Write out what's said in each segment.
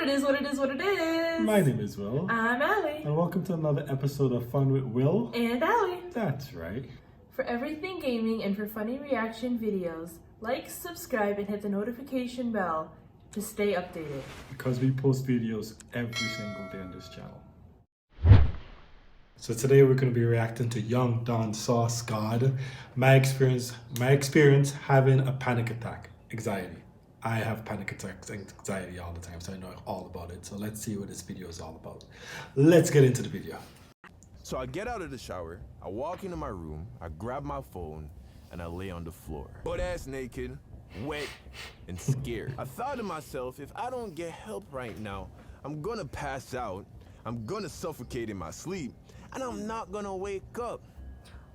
it is, what it is, what it is. My name is Will. I'm Allie. And welcome to another episode of Fun with Will. And Allie. That's right. For everything gaming and for funny reaction videos, like, subscribe, and hit the notification bell to stay updated. Because we post videos every single day on this channel. So today we're going to be reacting to Young Don Sauce God. My experience having a panic attack, anxiety. I have panic attacks, anxiety all the time, so I know all about it. So let's see what this video is all about. Let's get into the video. So I get out of the shower, I walk into my room, I grab my phone, and I lay on the floor. Butt ass naked, wet, and scared. I thought to myself, if I don't get help right now, I'm gonna pass out, I'm gonna suffocate in my sleep, and I'm not gonna wake up.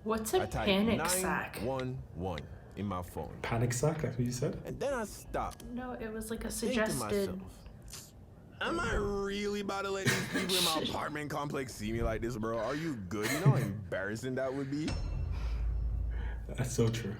What's a panic sack? 911 in my phone. Panic sack, that's what you said? And then I stopped. No, it was like a Think to suggested. myself, am I really about to let these people in my apartment complex see me like this, bro? Are you good? You know how embarrassing that would be? That's so true.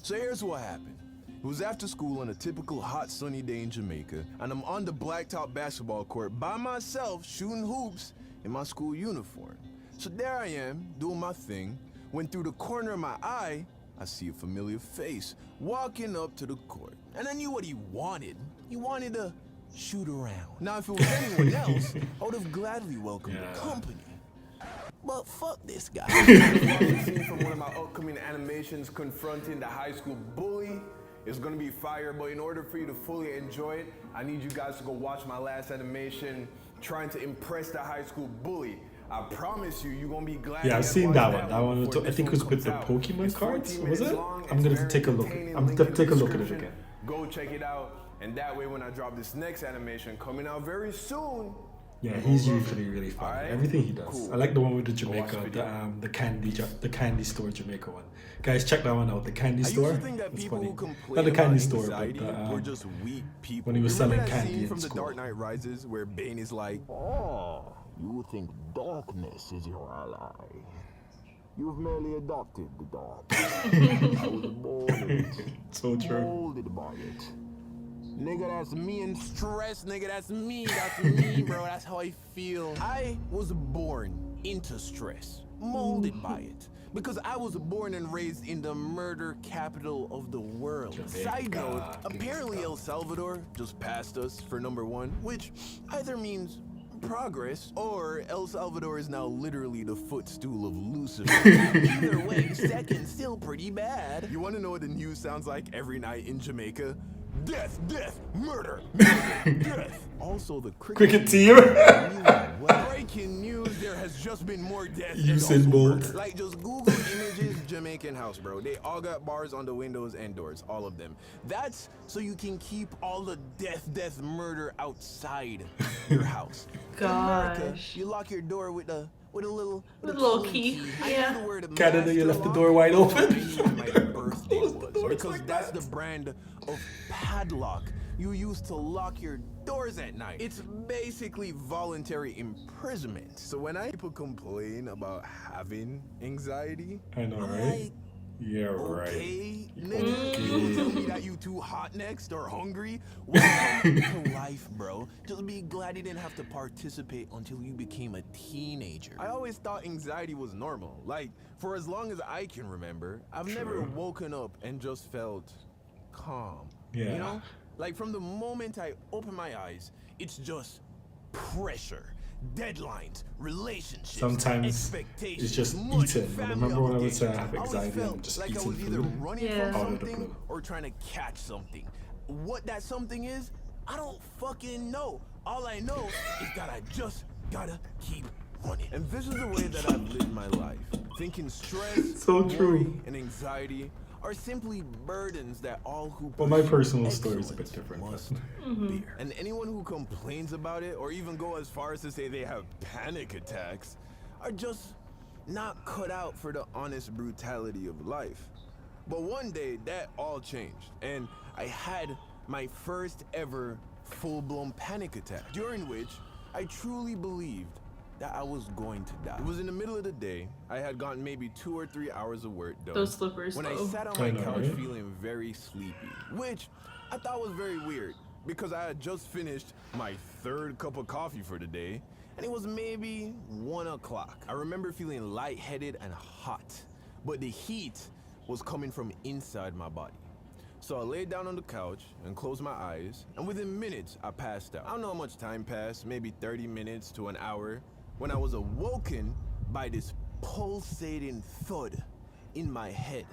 So here's what happened. It was after school on a typical hot sunny day in Jamaica, and I'm on the blacktop basketball court by myself shooting hoops in my school uniform. So there I am, doing my thing, when through the corner of my eye, I see a familiar face walking up to the court. And I knew what he wanted. He wanted to shoot around. Now, if it was anyone else, I would have gladly welcomed the company. But fuck this guy. Watching scene from one of my upcoming animations confronting the high school bully. It's gonna be fire, but in order for you to fully enjoy it, I need you guys to go watch my last animation trying to impress the high school bully. I promise you, you're gonna be glad. Yeah, I've seen that one. That one, I think it was with the Pokemon cards, was it? I'm gonna take a look. I'm gonna take a look at it again. Go check it out, and that way when I drop this next animation coming out very soon. Yeah, he's usually really fun. Alright, Everything he does. cool. I like the one with the Watch Jamaica, the the candy store Jamaica one. Guys, check that one out. The candy I store. used to think that It's people funny. who complain Not the candy about store, but anxiety were just weak people. when he was Remember selling that candy scene in from The school. Dark Knight Rises where Bane is like, Oh, you think darkness is your ally. You've merely adopted the dark. I was born in it. So true. Molded by it. Nigga, that's me and stress, nigga, that's me, bro, that's how I feel. I was born into stress, molded by it, because I was born and raised in the murder capital of the world. Side note, apparently El Salvador just passed us for #1, which either means progress or El Salvador is now literally the footstool of Lucifer. Either way, second still pretty bad. You want to know what the news sounds like every night in Jamaica? Death, death, murder, death. Also, the Cricket team. Breaking news, there has just been more death. Usain Bolt. Like, just Google images Jamaican house, bro. They all got bars on the windows and doors, all of them. That's so you can keep all the death, murder outside your house. In America, Gosh. you lock your door with a little key. Yeah. Canada, you left the door wide open. My birthday was, because that's the brand of padlock you use to lock your doors at night. It's basically voluntary imprisonment. So when people complain about having anxiety, I know, I'm right? like, Yeah, right. okay, nigga, you tell me that you too hot next or hungry? Welcome to life, bro. Just be glad you didn't have to participate until you became a teenager. I always thought anxiety was normal. Like, for as long as I can remember, I've never woken up and just felt calm. Yeah. You know? Like, from the moment I open my eyes, it's just pressure. Deadlines, relationships, Sometimes expectations, it's just money, eating. I family remember when I would say I obligations. have always anxiety, felt I'm just like I eating was either food. running Yeah. from Out of the something blue. or trying to catch something. What that something is, I don't fucking know. All I know is that I just gotta keep running. And this is the way that I've lived my life. Thinking stress, So true. worry, and anxiety are simply burdens that all who Well, my pursue personal story is a bit excellence different, must but- bear. And anyone who complains about it or even go as far as to say they have panic attacks are just not cut out for the honest brutality of life. But one day that all changed and I had my first ever full-blown panic attack, during which I truly believed that I was going to die. It was in the middle of the day. I had gotten maybe 2 or 3 hours of work done. Those slippers, When though. I sat on my couch feeling very sleepy, which I thought was very weird because I had just finished my third cup of coffee for the day, and it was maybe 1 o'clock. I remember feeling lightheaded and hot, but the heat was coming from inside my body. So I laid down on the couch and closed my eyes, and within minutes, I passed out. I don't know how much time passed, maybe 30 minutes to an hour, when I was awoken by this pulsating thud in my head.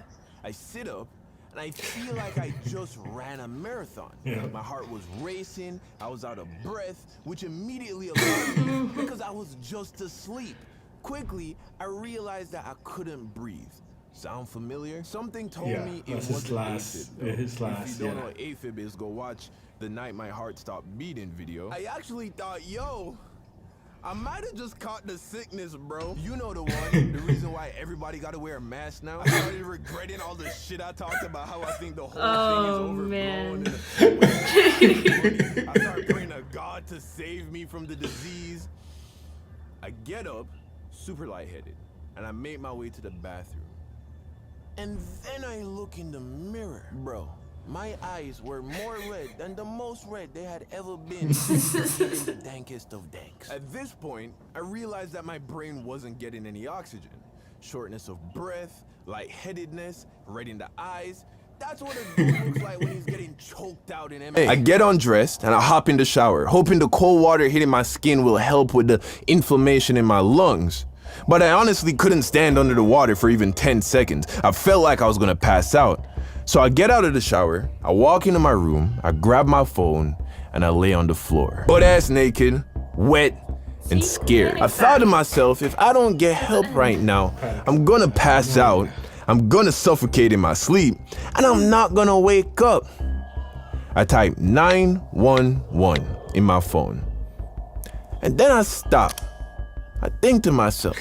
I sit up, and I feel like I just ran a marathon. Yeah. My heart was racing, I was out of breath, which immediately alarmed me because I was just asleep. Quickly, I realized that I couldn't breathe. Sound familiar? Something told me it that's wasn't his last. AFib, though. Yeah, his last. If you don't know what AFib is, go watch the Night My Heart Stopped Beating video. I actually thought, yo, I might have just caught the sickness, bro. You know the one, the reason why everybody gotta wear a mask now. I started regretting all the shit I talked about, how I think the whole thing is overblown. Man. And I started praying to God to save me from the disease. I get up, super lightheaded, and I make my way to the bathroom. And then I look in the mirror. Bro, my eyes were more red than the most red they had ever been in the dankest of danks. At this point, I realized that my brain wasn't getting any oxygen. Shortness of breath, lightheadedness, red in the eyes. That's what a dude looks like when he's getting choked out in MMA. I get undressed and I hop in the shower, hoping the cold water hitting my skin will help with the inflammation in my lungs. But I honestly couldn't stand under the water for even 10 seconds. I felt like I was gonna pass out. So I get out of the shower, I walk into my room, I grab my phone, and I lay on the floor. Butt ass naked, wet, and scared. I thought to myself, if I don't get help right now, I'm gonna pass out, I'm gonna suffocate in my sleep, and I'm not gonna wake up. I type 911 in my phone. And then I stop. I think to myself,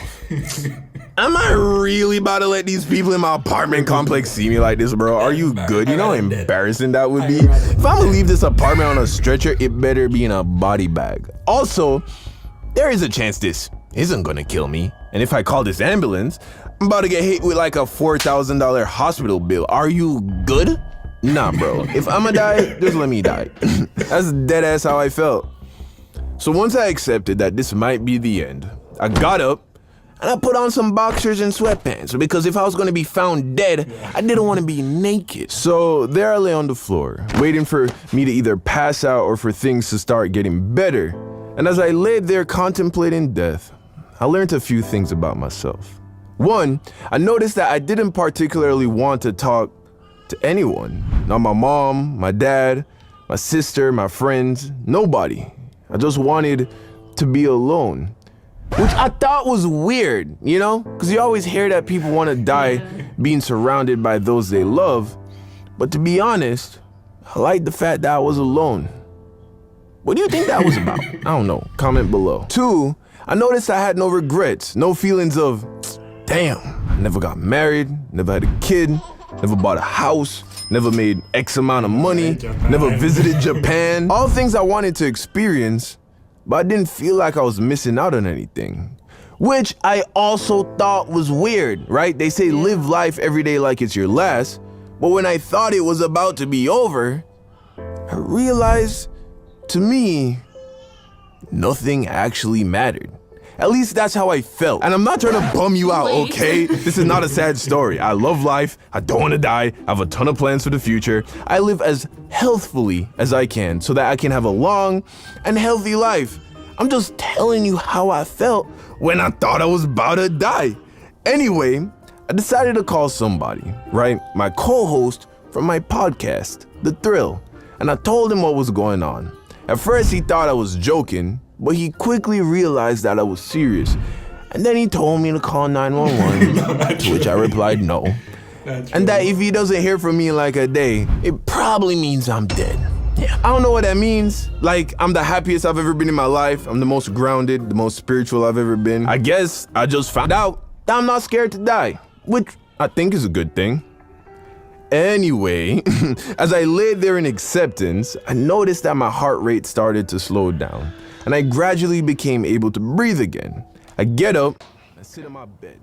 am I really about to let these people in my apartment complex see me like this, bro? Are you good? You know how embarrassing that would be? If I'm gonna leave this apartment on a stretcher, it better be in a body bag. Also, there is a chance this isn't gonna kill me. And if I call this ambulance, I'm about to get hit with like a $4,000 hospital bill. Are you good? Nah, bro. If I'ma die, just let me die. That's dead ass how I felt. So once I accepted that this might be the end, I got up and I put on some boxers and sweatpants because if I was gonna be found dead, I didn't want to be naked. So there I lay on the floor, waiting for me to either pass out or for things to start getting better. And as I laid there contemplating death, I learned a few things about myself. One, I noticed that I didn't particularly want to talk to anyone. Not my mom, my dad, my sister, my friends, nobody. I just wanted to be alone. Which I thought was weird, you know? Because you always hear that people want to die being surrounded by those they love. But to be honest, I like the fact that I was alone. What do you think that was about? I don't know. Comment below. Two, I noticed I had no regrets, no feelings of, damn, I never got married, never had a kid, never bought a house, never made X amount of money, never visited Japan. All things I wanted to experience, but I didn't feel like I was missing out on anything. Which I also thought was weird, right? They say live life every day like it's your last, but when I thought it was about to be over, I realized, to me, nothing actually mattered. At least that's how I felt. And I'm not trying to bum you out, okay? This is not a sad story. I love life. I don't want to die. I have a ton of plans for the future. I live as healthfully as I can so that I can have a long and healthy life. I'm just telling you how I felt when I thought I was about to die. Anyway, I decided to call somebody, right? My co-host from my podcast, The Thrill. And I told him what was going on. At first, he thought I was joking, but he quickly realized that I was serious. And then he told me to call 911, to which I replied no. And that if he doesn't hear from me in like a day, it probably means I'm dead. Yeah. I don't know what that means. Like, I'm the happiest I've ever been in my life. I'm the most grounded, the most spiritual I've ever been. I guess I just found out that I'm not scared to die, which I think is a good thing. Anyway, as I laid there in acceptance, I noticed that my heart rate started to slow down, and I gradually became able to breathe again. I get up, I sit on my bed,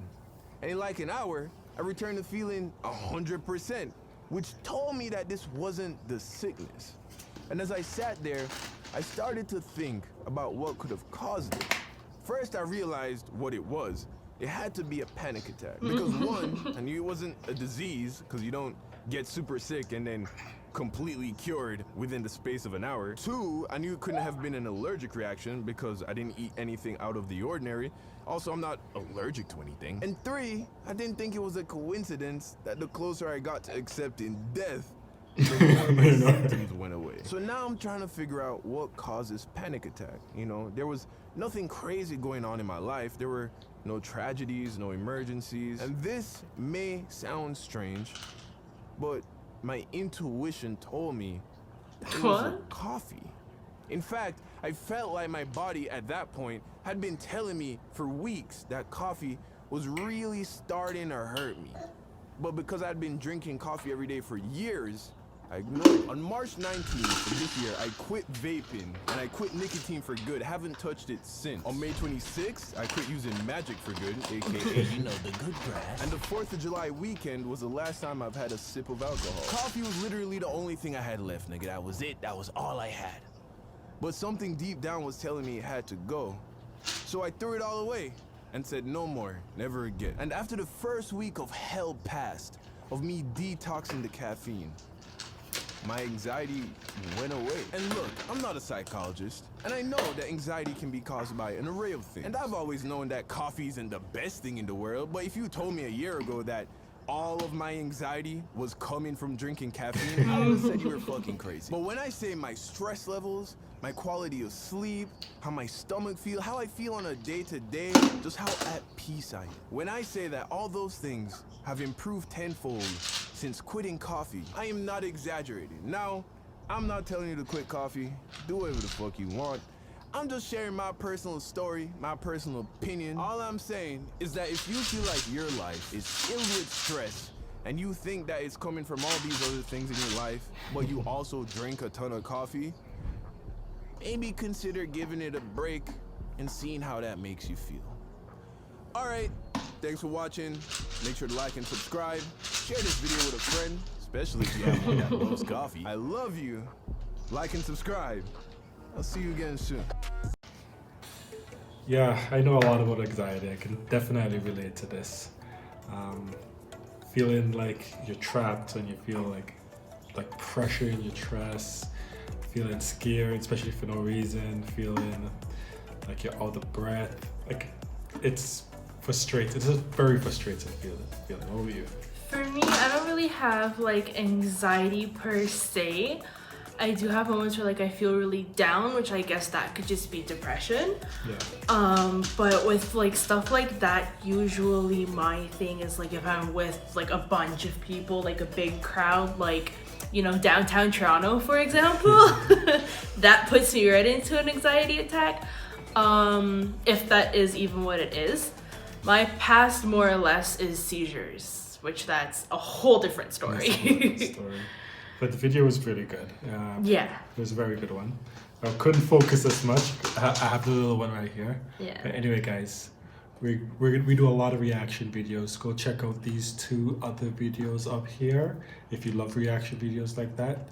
and in like an hour, I returned to feeling 100%, which told me that this wasn't the sickness. And as I sat there, I started to think about what could have caused it. First, I realized what it was. It had to be a panic attack. Because one, I knew it wasn't a disease, because you don't get super sick and then completely cured within the space of an hour. Two, I knew it couldn't have been an allergic reaction because I didn't eat anything out of the ordinary. Also, I'm not allergic to anything. And three, I didn't think it was a coincidence that the closer I got to accepting death, the more my symptoms went away. So now I'm trying to figure out what causes panic attack. You know, there was nothing crazy going on in my life. There were no tragedies, no emergencies. And this may sound strange, but my intuition told me that it was a coffee. In fact, I felt like my body at that point had been telling me for weeks that coffee was really starting to hurt me. But because I'd been drinking coffee every day for years, I ignored it. On March 19th of this year, I quit vaping and I quit nicotine for good. Haven't touched it since. On May 26th, I quit using magic for good, aka, you know, the good grass. And the 4th of July weekend was the last time I've had a sip of alcohol. Coffee was literally the only thing I had left, nigga. That was it. That was all I had. But something deep down was telling me it had to go. So I threw it all away and said no more, never again. And after the first week of hell passed, of me detoxing the caffeine, my anxiety went away. And look, I'm not a psychologist, and I know that anxiety can be caused by an array of things. And I've always known that coffee isn't the best thing in the world, but if you told me a year ago that all of my anxiety was coming from drinking caffeine, I would have said you were fucking crazy. But when I say my stress levels, my quality of sleep, how my stomach feels, how I feel on a day-to-day, just how at peace I am. When I say that all those things have improved tenfold since quitting coffee, I am not exaggerating. Now, I'm not telling you to quit coffee. Do whatever the fuck you want. I'm just sharing my personal story, my personal opinion. All I'm saying is that if you feel like your life is filled with stress and you think that it's coming from all these other things in your life, but you also drink a ton of coffee, maybe consider giving it a break and seeing how that makes you feel. All right, thanks for watching. Make sure to like and subscribe. Share this video with a friend, especially if you have one that loves coffee. I love you. Like and subscribe. I'll see you again soon. Yeah, I know a lot about anxiety. I can definitely relate to this. Feeling like you're trapped and you feel like pressure in your chest, feeling scared, especially for no reason, feeling like you're out of breath. Like, it's frustrating. It's a very frustrating feeling. What about you? For me, I don't really have like anxiety per se. I do have moments where like I feel really down, which I guess that could just be depression. Yeah. But with like stuff like that, usually my thing is like if I'm with like a bunch of people, like a big crowd, like, you know, downtown Toronto, for example, that puts me right into an anxiety attack. If that is even what it is. My past more or less is seizures, which that's a whole different story. That's a whole different story. But the video was pretty good. Yeah. It was a very good one. I couldn't focus as much. I have the little one right here. Yeah. But anyway, guys, we do a lot of reaction videos. Go check out these 2 other videos up here if you love reaction videos like that.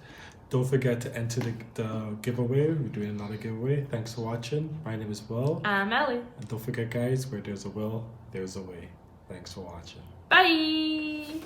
Don't forget to enter the giveaway. We're doing another giveaway. Thanks for watching. My name is Will. I'm Allie. And don't forget, guys, where there's a will, there's a way. Thanks for watching. Bye.